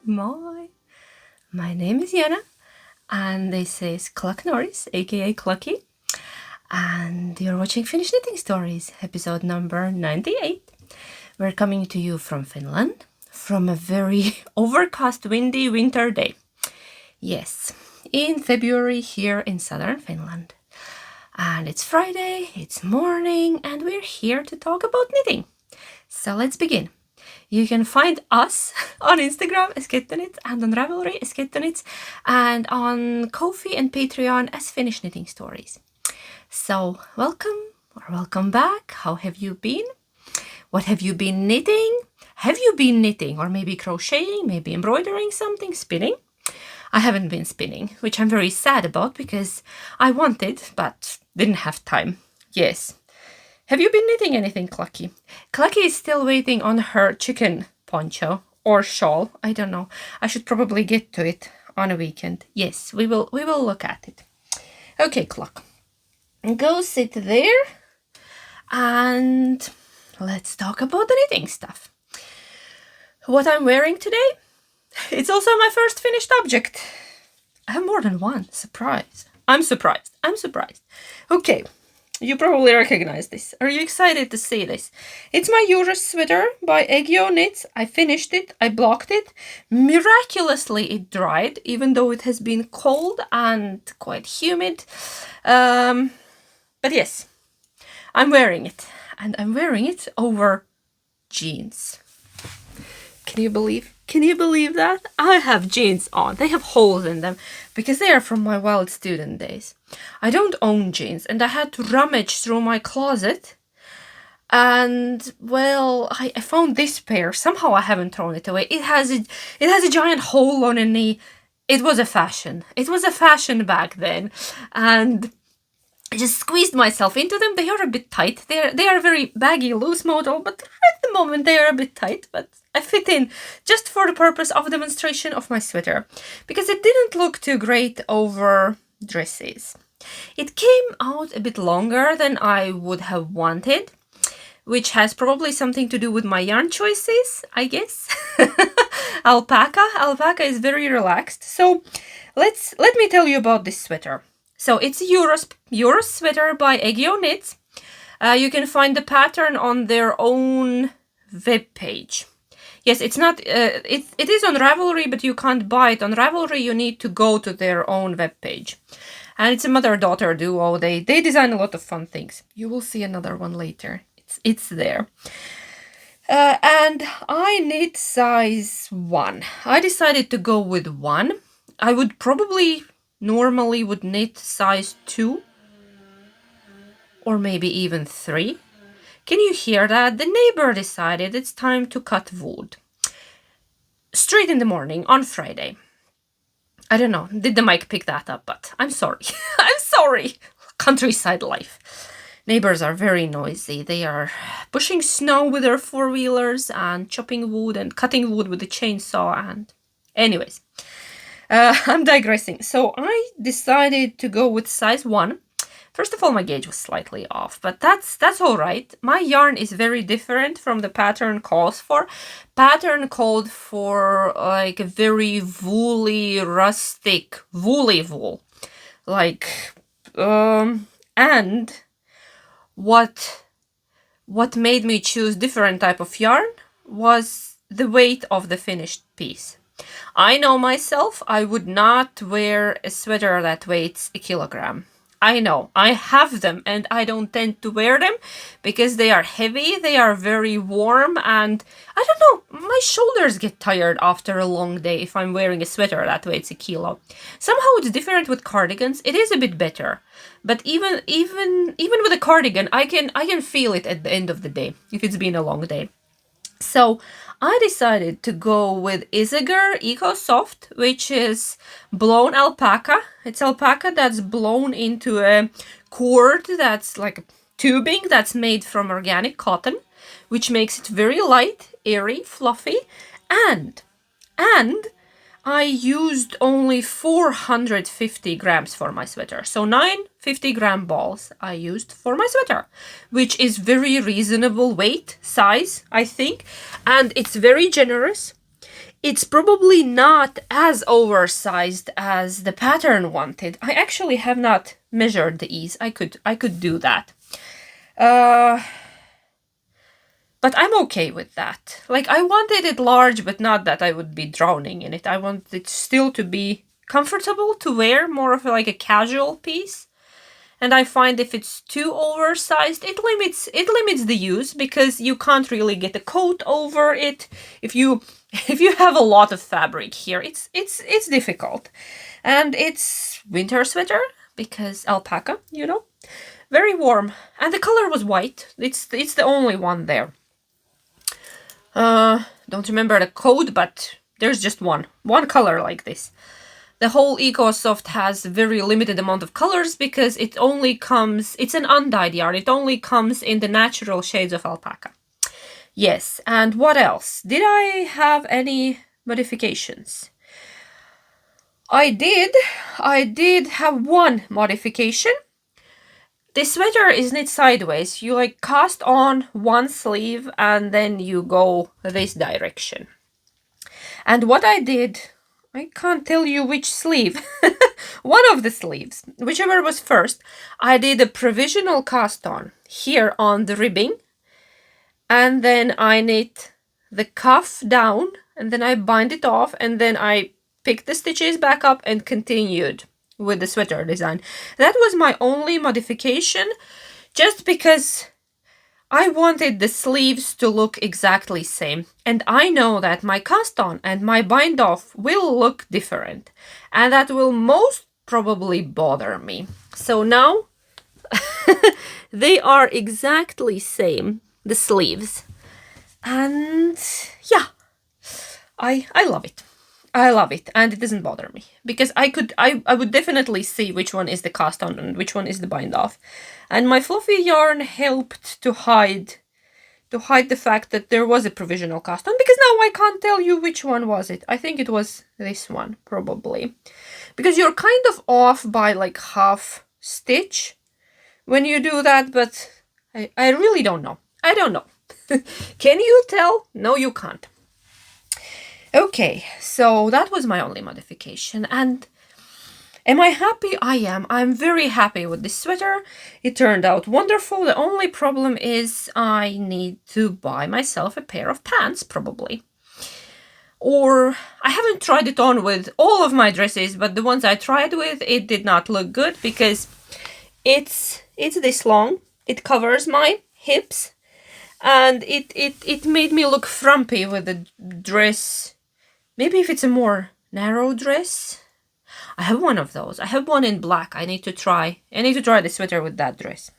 My name is Yana, and this is Cluck Norris, aka Clucky, and you're watching Finnish Knitting Stories, episode number 98. We're coming to you from Finland, from a very overcast, windy winter day. Yes, in February here in southern Finland. And it's Friday, it's morning, and we're here to talk about knitting. So let's begin. You can find us on Instagram as Kittenit and on Ravelry as Kittenits and on Ko-fi and Patreon as Finnish Knitting Stories. So welcome back. How have you been? What have you been knitting? Have you been knitting or maybe crocheting, maybe embroidering something, spinning? I haven't been spinning, which I'm very sad about because I wanted but didn't have time. Yes. Have you been knitting anything, Clucky? Clucky is still waiting on her chicken poncho or shawl. I don't know. I should probably get to it on a weekend. Yes, we will look at it. Okay, Cluck. Go sit there and let's talk about the knitting stuff. What I'm wearing today? It's also my first finished object. I have more than one. Surprise. I'm surprised. Okay. You probably recognize this. Are you excited to see this? It's my Eurus sweater by Yaaay Knits. I finished it. I blocked it. Miraculously, it dried, even though it has been cold and quite humid. But yes, I'm wearing it. And I'm wearing it over jeans. Can you believe that? I have jeans on. They have holes in them because they are from my wild student days. I don't own jeans and I had to rummage through my closet. And well, I found this pair. Somehow I haven't thrown it away. It has a giant hole on a knee. It was a fashion. It was a fashion back then. And I just squeezed myself into them. They are a bit tight. They are a very baggy, loose model, but at the moment they are a bit tight. But I fit in just for the purpose of demonstration of my sweater, because it didn't look too great over dresses. It came out a bit longer than I would have wanted, which has probably something to do with my yarn choices, I guess. Alpaca is very relaxed. So let me tell you about this sweater. So it's a Eurus sweater by Yaaay Knits. You can find the pattern on their own webpage. Yes, it's not. It is on Ravelry, but you can't buy it on Ravelry. You need to go to their own webpage, and it's a mother-daughter duo. They design a lot of fun things. You will see another one later. It's there. And I knit size 1. I decided to go with 1. I would probably normally would knit size 2 or maybe even 3. Can you hear that? The neighbor decided it's time to cut wood. Straight in the morning on Friday. I don't know, did the mic pick that up? But I'm sorry. I'm sorry. Countryside life. Neighbors are very noisy. They are pushing snow with their four-wheelers and chopping wood and cutting wood with a chainsaw. And anyways, I'm digressing. So I decided to go with size 1. First of all, my gauge was slightly off, but that's all right. My yarn is very different from the pattern calls for. Pattern called for like a very woolly, rustic, woolly wool. Like, and what made me choose different type of yarn was the weight of the finished piece. I know myself, I would not wear a sweater that weighs 1 kilogram. I know, I have them and I don't tend to wear them because they are heavy, they are very warm, and I don't know, my shoulders get tired after a long day if I'm wearing a sweater that weighs 1 kilo. Somehow it's different with cardigans. It is a bit better, but even with a cardigan, I can feel it at the end of the day if it's been a long day. So I decided to go with Isager Eco Soft, which is blown alpaca. It's alpaca that's blown into a cord that's like tubing that's made from organic cotton, which makes it very light, airy, fluffy, and I used only 450 grams for my sweater. So 9 50-gram balls I used for my sweater, which is very reasonable weight, size, I think. And it's very generous. It's probably not as oversized as the pattern wanted. I actually have not measured the ease. I could do that. But I'm okay with that. Like, I wanted it large, but not that I would be drowning in it. I want it still to be comfortable to wear, more of like a casual piece. And I find if it's too oversized, it limits the use, because you can't really get a coat over it. If you have a lot of fabric here, it's difficult. And it's winter sweater, because alpaca, you know, very warm. And the color was white. It's the only one there. Don't remember the code, but there's just one color like this. The whole EcoSoft has very limited amount of colors, because it's an undyed yarn. It only comes in the natural shades of alpaca. Yes, and what else? Did I have any modifications? I did have one modification. This sweater is knit sideways. You like cast on one sleeve and then you go this direction. And what I did, I can't tell you which sleeve, one of the sleeves, whichever was first, I did a provisional cast on here on the ribbing, and then I knit the cuff down, and then I bind it off, and then I picked the stitches back up and continued with the sweater design. That was my only modification, just because I wanted the sleeves to look exactly same, and I know that my cast on and my bind off will look different, and that will most probably bother me. So now they are exactly same, the sleeves, and yeah, I love it. I love it, and it doesn't bother me, because I would definitely see which one is the cast on and which one is the bind off. And my fluffy yarn helped to hide the fact that there was a provisional cast on, because now I can't tell you which one was it. I think it was this one, probably. Because you're kind of off by like half stitch when you do that, but I really don't know. I don't know. Can you tell? No, you can't. Okay, so that was my only modification, and am I happy? I am. I'm very happy with this sweater. It turned out wonderful. The only problem is I need to buy myself a pair of pants, probably. Or I haven't tried it on with all of my dresses, but the ones I tried with, it did not look good, because it's this long. It covers my hips, and it made me look frumpy with the dress. Maybe if it's a more narrow dress. I have one of those. I have one in black. I need to try the sweater with that dress.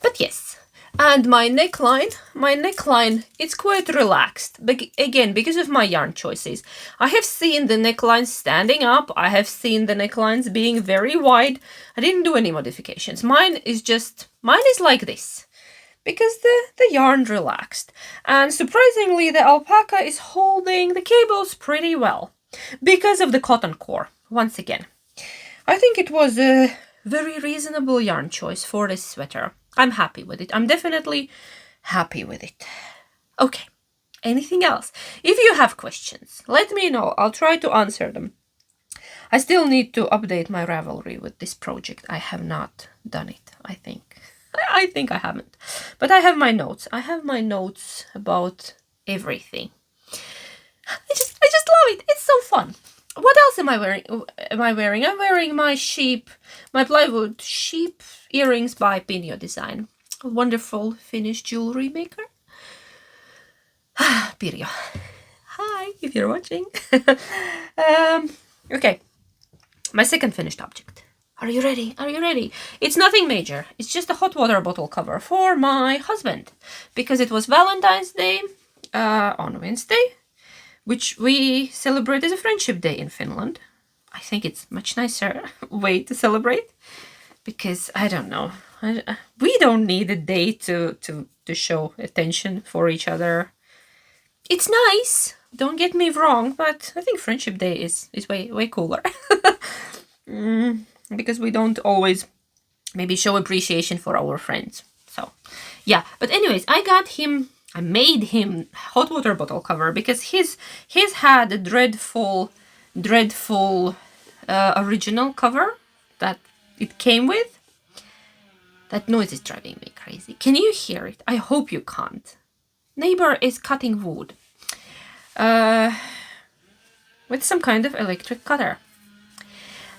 But yes. And my neckline, it's quite relaxed. But again, because of my yarn choices. I have seen the necklines standing up. I have seen the necklines being very wide. I didn't do any modifications. Mine is like this, because the yarn relaxed. And surprisingly, the alpaca is holding the cables pretty well, because of the cotton core, once again. I think it was a very reasonable yarn choice for this sweater. I'm happy with it. I'm definitely happy with it. Okay, anything else? If you have questions, let me know. I'll try to answer them. I still need to update my Ravelry with this project. I have not done it, I think. I think I haven't. But I have my notes. I have my notes about everything. I just love it. It's so fun. What else am I wearing? I'm wearing my plywood sheep earrings by Pinjo Design. A wonderful Finnish jewelry maker. Pirjo. Hi, if you're watching. Okay. My second finished object. Are you ready? Are you ready? It's nothing major. It's just a hot water bottle cover for my husband, because it was Valentine's Day on Wednesday, which we celebrate as a friendship day in Finland. I think it's much nicer way to celebrate, because I don't know. We don't need a day to show attention for each other. It's nice, don't get me wrong, but I think friendship day is way cooler. Because we don't always maybe show appreciation for our friends. So yeah, but anyways, I got him I made him hot water bottle cover because he's had a dreadful original cover that it came with. That noise is driving me crazy. Can you hear it? I hope you can't. Neighbor is cutting wood with some kind of electric cutter.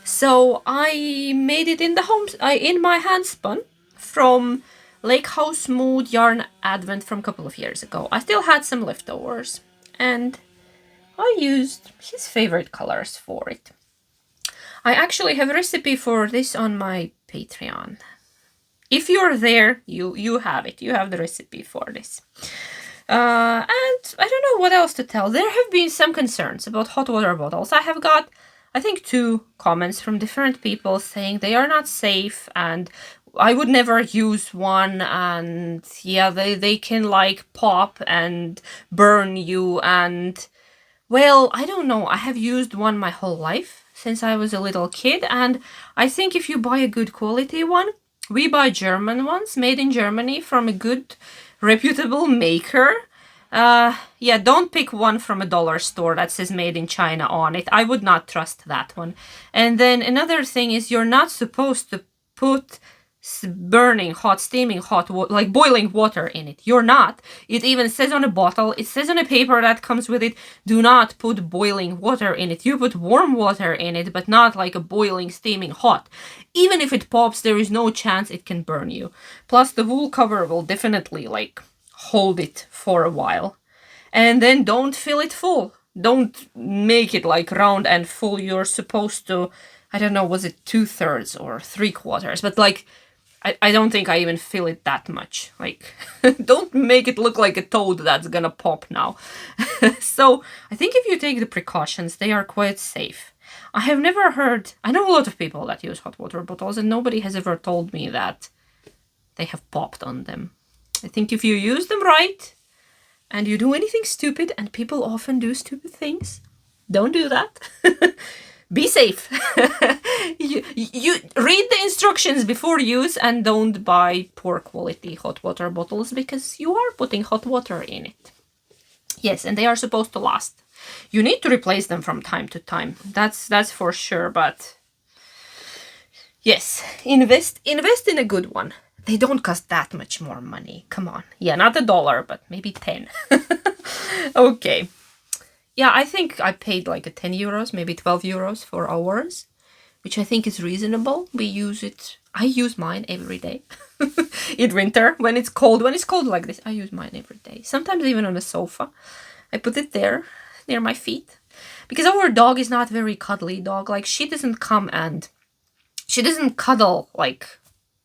So I made it in the in my hand spun from Lake House Mood Yarn Advent from a couple of years ago. I still had some leftovers and I used his favorite colors for it. I actually have a recipe for this on my Patreon. If you're there, you have it. You have the recipe for this. And I don't know what else to tell. There have been some concerns about hot water bottles. I have got, I think, 2 comments from different people saying they are not safe and I would never use one, and yeah, they can like pop and burn you, and well, I don't know. I have used one my whole life since I was a little kid, and I think if you buy a good quality one, we buy German ones made in Germany from a good reputable maker. Yeah, don't pick one from a dollar store that says made in China on it. I would not trust that one. And then another thing is you're not supposed to put burning hot, steaming hot, like boiling water in it. You're not. It even says on a bottle, it says on a paper that comes with it, do not put boiling water in it. You put warm water in it, but not like a boiling, steaming hot. Even if it pops, there is no chance it can burn you. Plus the wool cover will definitely like hold it for a while. And then don't fill it full. Don't make it like round and full. You're supposed to, I don't know, was it 2/3 or 3/4? But like, I don't think I even fill it that much. Like, don't make it look like a toad that's gonna pop now. So I think if you take the precautions, they are quite safe. I have never heard, I know a lot of people that use hot water bottles and nobody has ever told me that they have popped on them. I think if you use them right and you do anything stupid, and people often do stupid things, don't do that. Be safe. you read the instructions before use and don't buy poor quality hot water bottles because you are putting hot water in it. Yes, and they are supposed to last. You need to replace them from time to time. That's for sure, but yes, invest in a good one. They don't cost that much more money. Come on. Yeah, not $1, but maybe 10. Okay. Yeah, I think I paid like a 10 euros, maybe 12 euros for ours, which I think is reasonable. We use it. I use mine every day. In winter, when it's cold like this, I use mine every day. Sometimes even on the sofa. I put it there, near my feet. Because our dog is not very cuddly dog. Like, she doesn't come and... She doesn't cuddle, like,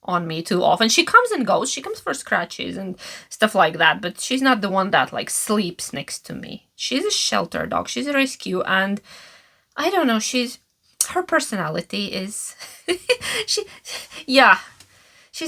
on me too often. She comes and goes. She comes for scratches and stuff like that, but she's not the one that like sleeps next to me. She's a shelter dog. She's a rescue, and I don't know, her personality is she's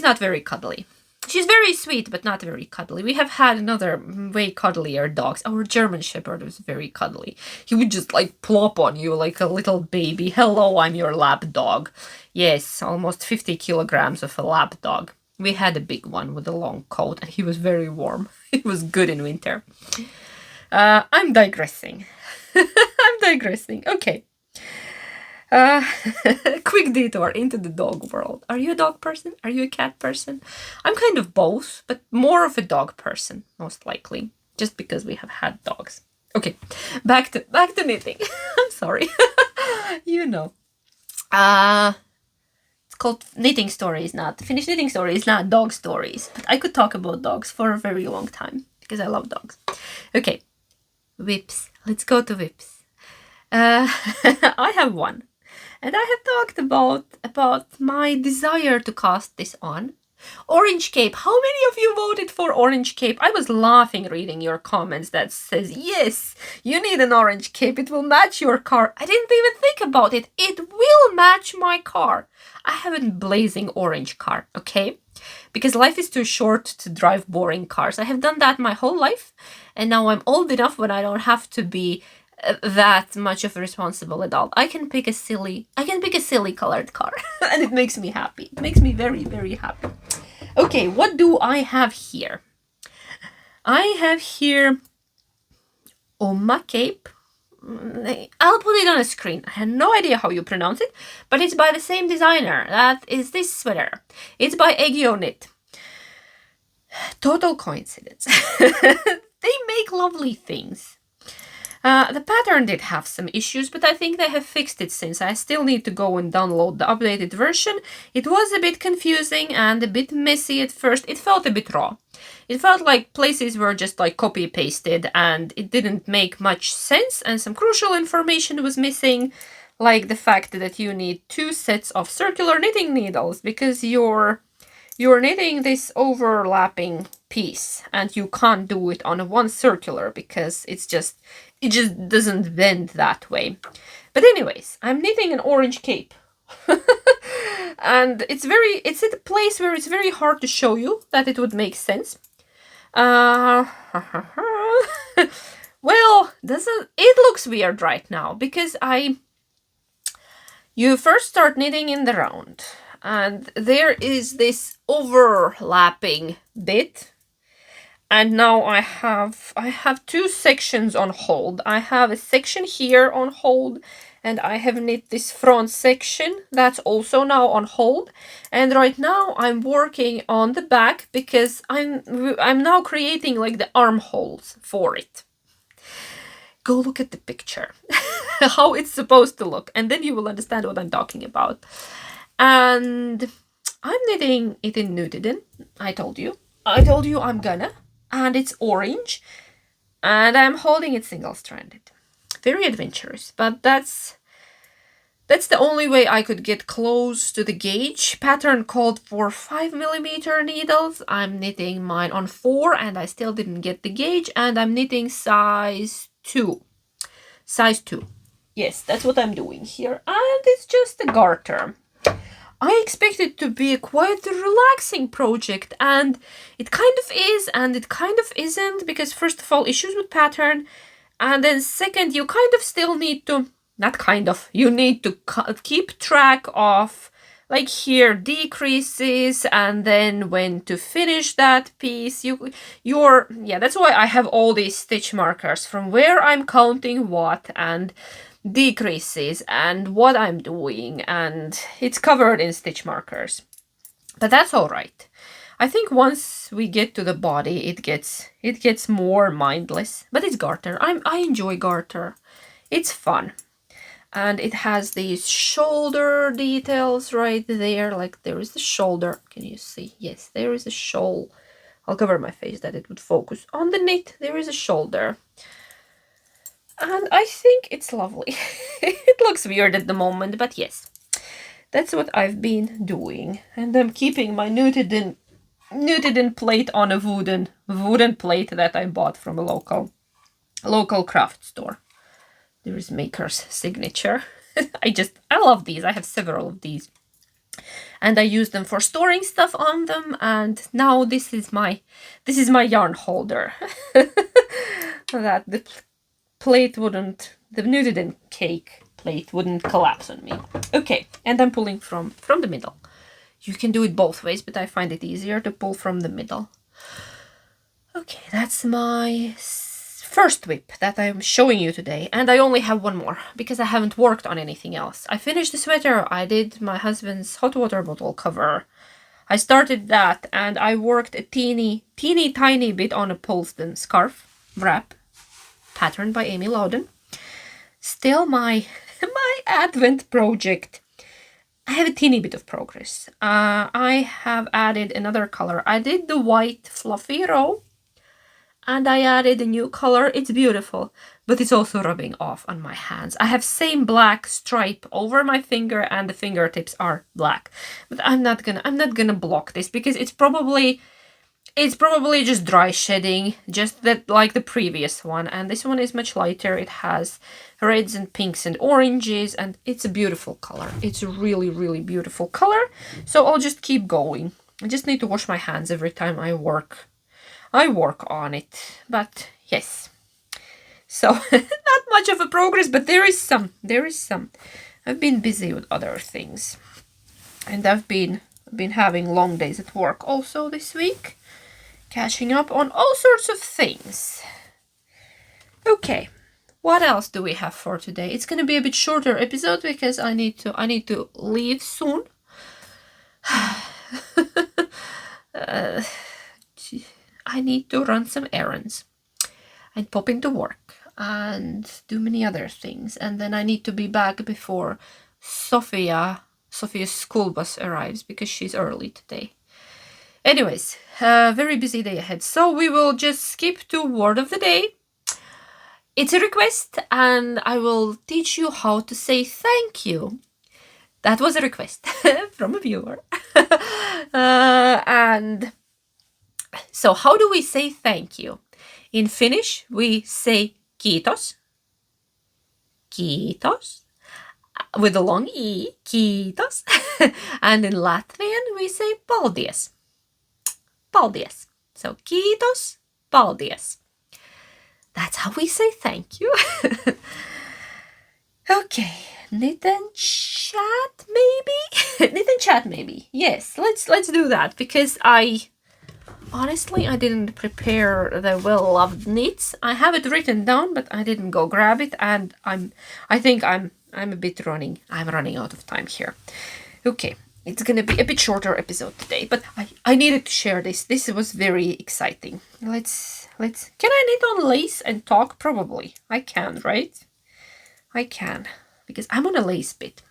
not very cuddly. She's very sweet, but not very cuddly. We have had another way cuddlier dogs. Our German Shepherd was very cuddly. He would just like plop on you like a little baby. Hello, I'm your lap dog. Yes, almost 50 kilograms of a lap dog. We had a big one with a long coat and he was very warm. It was good in winter. I'm digressing. I'm digressing. Okay. Quick detour into the dog world. Are you a dog person? Are you a cat person? I'm kind of both, but more of a dog person, most likely, just because we have had dogs. Okay, back to knitting. I'm sorry. You know. It's called Knitting Stories, not Finnish Knitting Stories, not dog stories. But I could talk about dogs for a very long time because I love dogs. Okay, whips. Let's go to whips. I have one. And I have talked about my desire to cast this on. Orange Cape. How many of you voted for Orange Cape? I was laughing reading your comments that says, yes, you need an orange cape. It will match your car. I didn't even think about it. It will match my car. I have a blazing orange car, okay? Because life is too short to drive boring cars. I have done that my whole life. And now I'm old enough when I don't have to be that much of a responsible adult. I can pick a silly colored car and it makes me happy. It makes me very, very happy. Okay, what do I have here? I have here Umma cape. I'll put it on a screen. I have no idea how you pronounce it, but it's by the same designer. That is this sweater. It's by Knit. Total coincidence. They make lovely things. The pattern did have some issues, but I think they have fixed it since. I still need to go and download the updated version. It was a bit confusing and a bit messy at first. It felt a bit raw. It felt like places were just like copy-pasted and it didn't make much sense, and some crucial information was missing, like the fact that you need 2 sets of circular knitting needles because you're knitting this overlapping piece and you can't do it on one circular because it just doesn't bend that way. But anyways, I'm knitting an orange cape. And it's at a place where it's very hard to show you that it would make sense. Well, it looks weird right now because you first start knitting in the round and there is this overlapping bit, and now I have 2 sections on hold. I have a section here on hold, and I have knit this front section that's also now on hold. And right now I'm working on the back because I'm now creating like the armholes for it. Go look at the picture, how it's supposed to look, and then you will understand what I'm talking about. And I'm knitting it in Nutiden. I told you I'm gonna. And it's orange. And I'm holding it single-stranded. Very adventurous. But that's the only way I could get close to the gauge. Pattern called for 5mm needles. I'm knitting mine on 4 and I still didn't get the gauge. And I'm knitting size 2. Size 2. Yes, that's what I'm doing here. And it's just a garter. I expected it to be a quite relaxing project, and it kind of is, and it kind of isn't, because first of all, issues with pattern, and then second, you kind of still need to, you need to keep track of, like here, decreases, and then when to finish that piece. That's why I have all these stitch markers from where I'm counting what, and decreases and what I'm doing, and it's covered in stitch markers. But that's all right. I think once we get to the body, it gets more mindless. But it's garter. I enjoy garter. It's fun. And it has these shoulder details right there. Like there is the shoulder. Can you see? Yes, there is a shoulder. I'll cover my face that it would focus on the knit. There is a shoulder. And I think it's lovely. It looks weird at the moment, but yes. That's what I've been doing. And I'm keeping my knitted in plate on a wooden plate that I bought from a local craft store. There is maker's signature. I love these. I have several of these. And I use them for storing stuff on them, and now this is my yarn holder. That the knitted in cake plate wouldn't collapse on me. Okay, and I'm pulling from the middle. You can do it both ways, but I find it easier to pull from the middle. Okay, that's my first whip that I'm showing you today, and I only have one more because I haven't worked on anything else. I finished the sweater. I did my husband's hot water bottle cover. I started that, and I worked a teeny tiny bit on a Polesden scarf wrap, patterned by Amy Loudon. Still my advent project. I have a teeny bit of progress. I have added another color. I did the white fluffy row, and I added a new color. It's beautiful, but it's also rubbing off on my hands. I have same black stripe over my finger, and the fingertips are black. But I'm not gonna block this because it's probably just dry shedding, just that like the previous one. And this one is much lighter. It has reds and pinks and oranges, and it's a beautiful color. It's a really, really beautiful color. So I'll just keep going. I just need to wash my hands every time I work on it. But yes. So not much of a progress, but there is some. I've been busy with other things. And I've been having long days at work also this week. catching up on all sorts of things. Okay, what else do we have for today? It's gonna be a bit shorter episode because I need to leave soon. I need to run some errands and pop into work and do many other things, and then I need to be back before Sophia's school bus arrives because she's early today. Anyways, very busy day ahead, so we will just skip to word of the day. It's a request, and I will teach you how to say thank you. That was a request from a viewer. And so how do we say thank you? In Finnish, we say kiitos. Kiitos. With a long E, kiitos. And in Latvian, we say paldies. Paldies. So kiitos, paldies. That's how we say thank you. Okay, knit and chat maybe? Knit and chat maybe. Yes, let's do that because honestly, I didn't prepare the well-loved knits. I have it written down, but I didn't go grab it, and I think I'm running out of time here. Okay, it's gonna be a bit shorter episode today, but I needed to share this. This was very exciting. Let's can I knit on lace and talk? Probably. I can, right? I can, because I'm on a lace bit.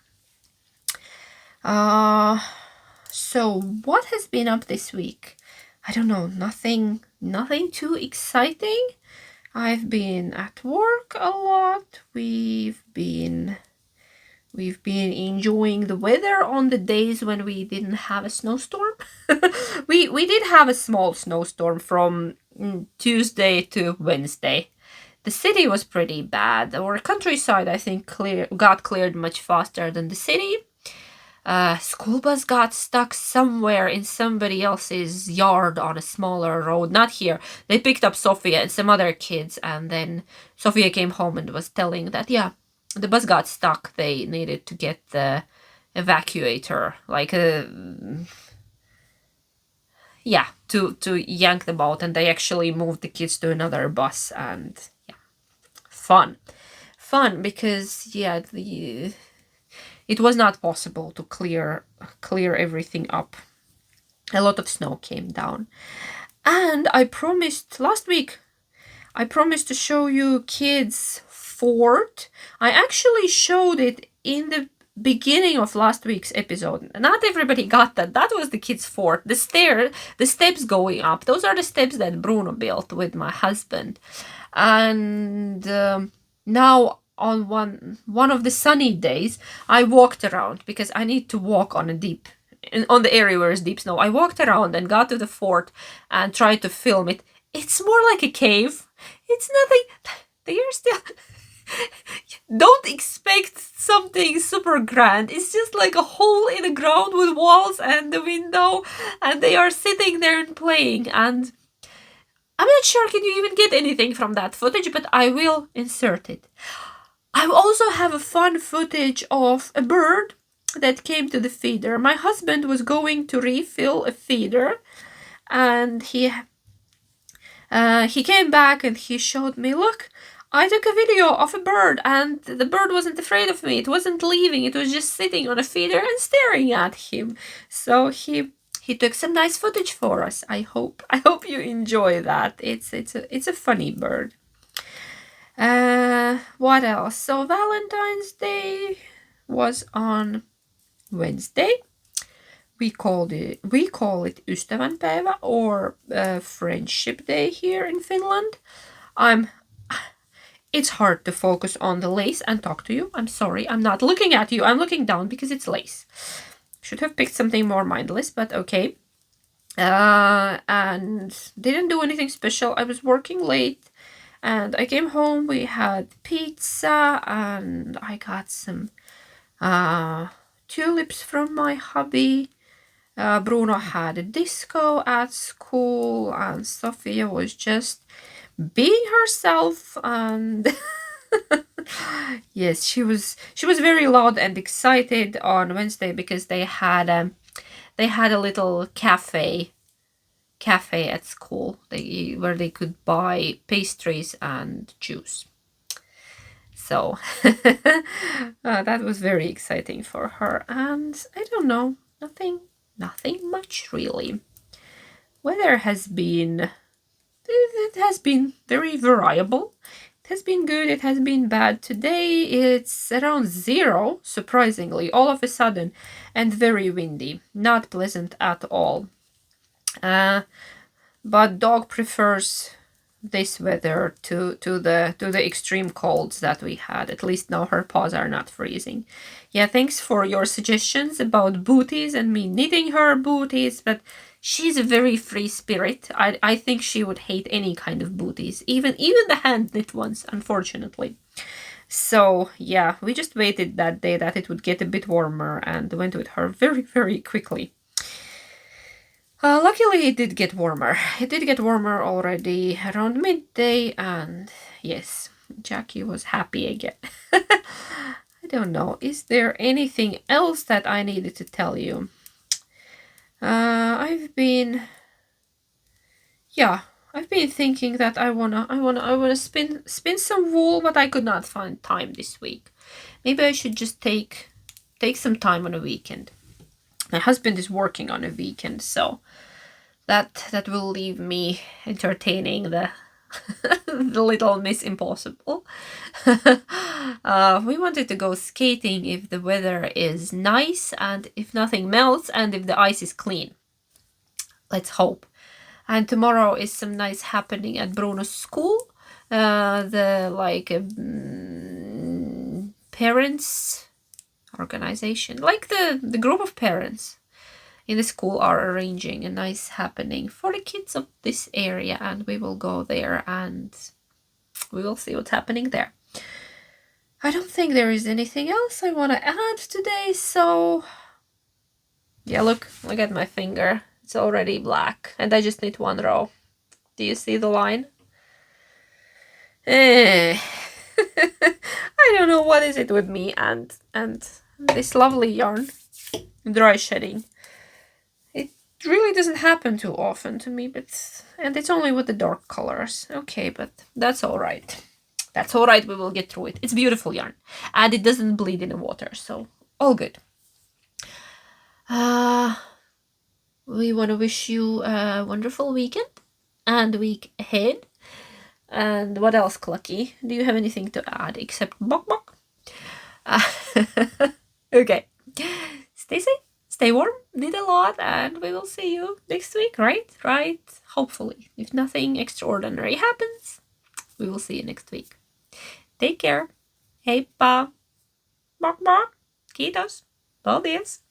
So what has been up this week? I don't know, nothing too exciting. I've been at work a lot. We've been enjoying the weather on the days when we didn't have a snowstorm. we did have a small snowstorm from Tuesday to Wednesday. The city was pretty bad. Our countryside, I think, got cleared much faster than the city. School bus got stuck somewhere in somebody else's yard on a smaller road. Not here. They picked up Sophia and some other kids, and then Sophia came home and was telling that, yeah, the bus got stuck. They needed to get the evacuator, like to yank them out, and they actually moved the kids to another bus, and yeah, fun because yeah, it was not possible to clear everything up. A lot of snow came down, and I promised last week. I promised to show you kids' fort. I actually showed it in the beginning of last week's episode. Not everybody got that. That was the kids' fort. The steps going up. Those are the steps that Bruno built with my husband. And now on one of the sunny days, I walked around because I need to walk on the area where it's deep snow. I walked around and got to the fort and tried to film it. It's more like a cave. It's nothing. They are still. Don't expect something super grand. It's just like a hole in the ground with walls and the window, and they are sitting there and playing. And I'm not sure can you even get anything from that footage, but I will insert it. I also have a fun footage of a bird that came to the feeder. My husband was going to refill a feeder, and he came back and he showed me, look, I took a video of a bird, and the bird wasn't afraid of me. It wasn't leaving. It was just sitting on a feeder and staring at him. So he took some nice footage for us. I hope you enjoy that. It's a funny bird. What else? So Valentine's Day was on Wednesday. We call it Ystävänpäivä or Friendship Day here in Finland. It's hard to focus on the lace and talk to you. I'm sorry, I'm not looking at you. I'm looking down because it's lace. Should have picked something more mindless, but okay. And didn't do anything special. I was working late and I came home. We had pizza and I got some tulips from my hubby. Bruno had a disco at school and Sophia was just being herself, and yes, she was very loud and excited on Wednesday because they had a little cafe cafe at school where they could buy pastries and juice. So that was very exciting for her. And I don't know, nothing much really. Weather has been, it has been very variable. It has been good, it has been bad. Today it's around 0, surprisingly, all of a sudden, and very windy. Not pleasant at all. But dog prefers this weather to the extreme colds that we had. At least now her paws are not freezing. Yeah, thanks for your suggestions about booties and me knitting her booties, but she's a very free spirit. I think she would hate any kind of booties, even the hand knit ones, unfortunately. So yeah, we just waited that day that it would get a bit warmer and went with her very, very quickly. Luckily, it did get warmer. It did get warmer already around midday, and yes, Jackie was happy again. I don't know. Is there anything else that I needed to tell you? I've been thinking that I wanna spin some wool, but I could not find time this week. Maybe I should just take some time on a weekend. My husband is working on a weekend, so that will leave me entertaining the the little Miss Impossible. We wanted to go skating if the weather is nice and if nothing melts and if the ice is clean. Let's hope. And tomorrow is some nice happening at Bruno's school. The parents organization, like the group of parents in the school are arranging a nice happening for the kids of this area, and we will go there and we will see what's happening there. I don't think there is anything else I want to add today, so yeah, look at my finger. It's already black and I just need 1 row. Do you see the line? I don't know what is it with me and this lovely yarn, dry shedding. It really doesn't happen too often to me, and it's only with the dark colors. Okay, but that's all right. That's all right, we will get through it. It's beautiful yarn, and it doesn't bleed in the water, so all good. We want to wish you a wonderful weekend and week ahead. And what else, Clucky? Do you have anything to add except bok bok? Okay. Stay safe, stay warm, knit a lot, and we will see you next week, right? Right? Hopefully. If nothing extraordinary happens, we will see you next week. Take care. Hej pa. Bok bok. Kiitos. Paldies.